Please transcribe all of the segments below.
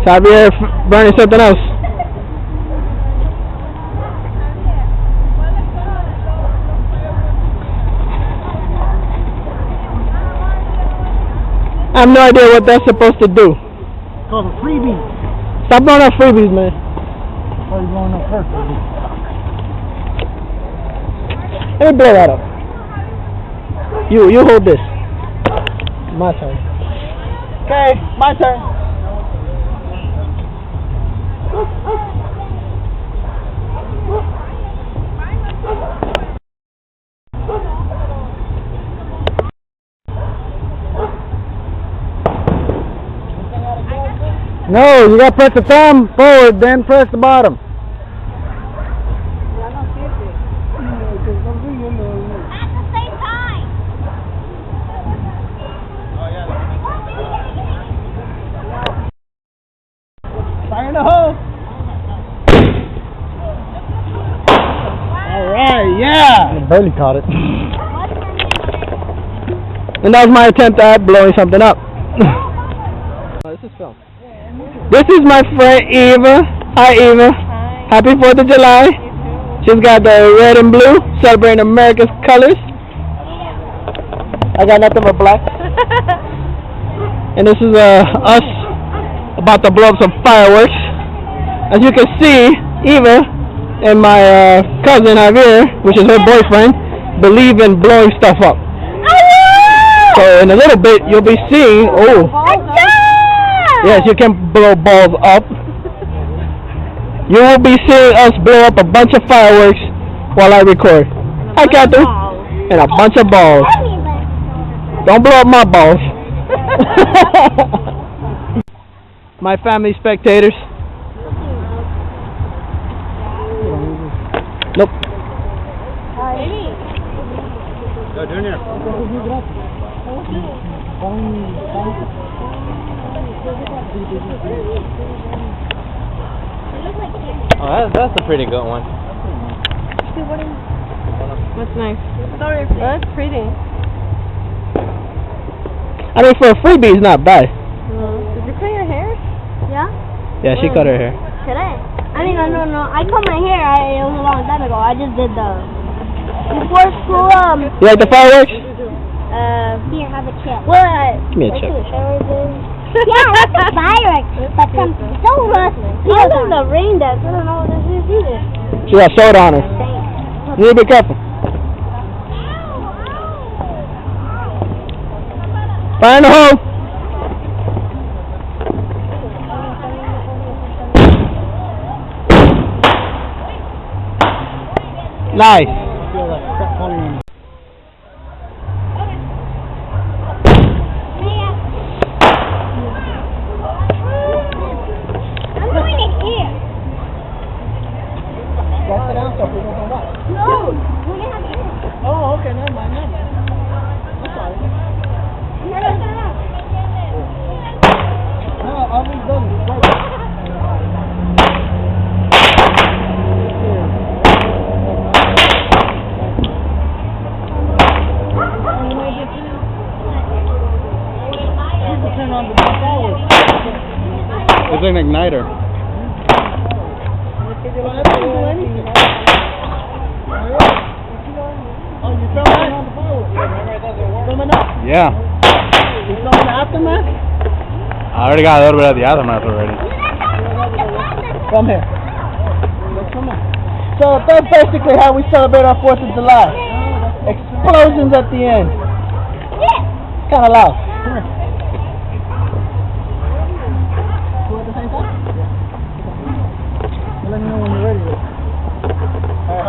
Xavier burning something else. I have no idea what that's supposed to do. It's called a freebie. Stop blowing up freebies, man. Or you blowing up first? Let me blow that up. You hold this. My turn. Okay, my turn. No, you gotta press the thumb forward, then press the bottom. Fire in the hole. Alright, yeah. I barely caught it. And that was my attempt at blowing something up. This is film. This is my friend Eva. Hi Eva. Hi. Happy 4th of July. She's got the red and blue, celebrating America's colors. I got nothing but black. And this is us about to blow up some fireworks. As you can see, Eva and my cousin Javier, which is her boyfriend, believe in blowing stuff up. So in a little bit, you'll be seeing, yes, you can blow balls up. You will be seeing us blow up a bunch of fireworks while I record. Hi, Catherine. And a bunch of balls. Don't blow up my balls. My family spectators. Nope. Go, Junior. Oh, that's a pretty good one. What's nice? That's pretty. I mean, for a freebie, it's not bad. Did you cut your hair? Yeah? Yeah, she cut her hair. Today? I mean, no. I cut my hair. It was a long time ago. I just did before school, You like the fireworks? here, have a chip. Give me a chip. Yeah, that's a fireworks. But some soda. Because of the rain dance. I don't know what this is either. She got soda on her. You need to be careful. Fire in the hole. Nice. I'm going in here. No, we're gonna have to. Oh, okay, never mind. I'm sorry. No, I'll be done. Turn on the forward. It's an igniter. Oh, you filming on the forward? Filming up? Yeah. You filming the aftermath? I already got a little bit of the aftermath already. Come here. Come on. So that's basically how we celebrate our 4th of July. Explosions at the end. Kind of loud. Come here. Do it at the same time? Let me know when you're ready. Alright,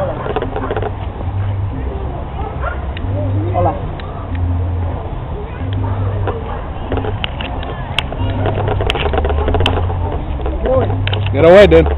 hold on. Hold on. Get away, dude.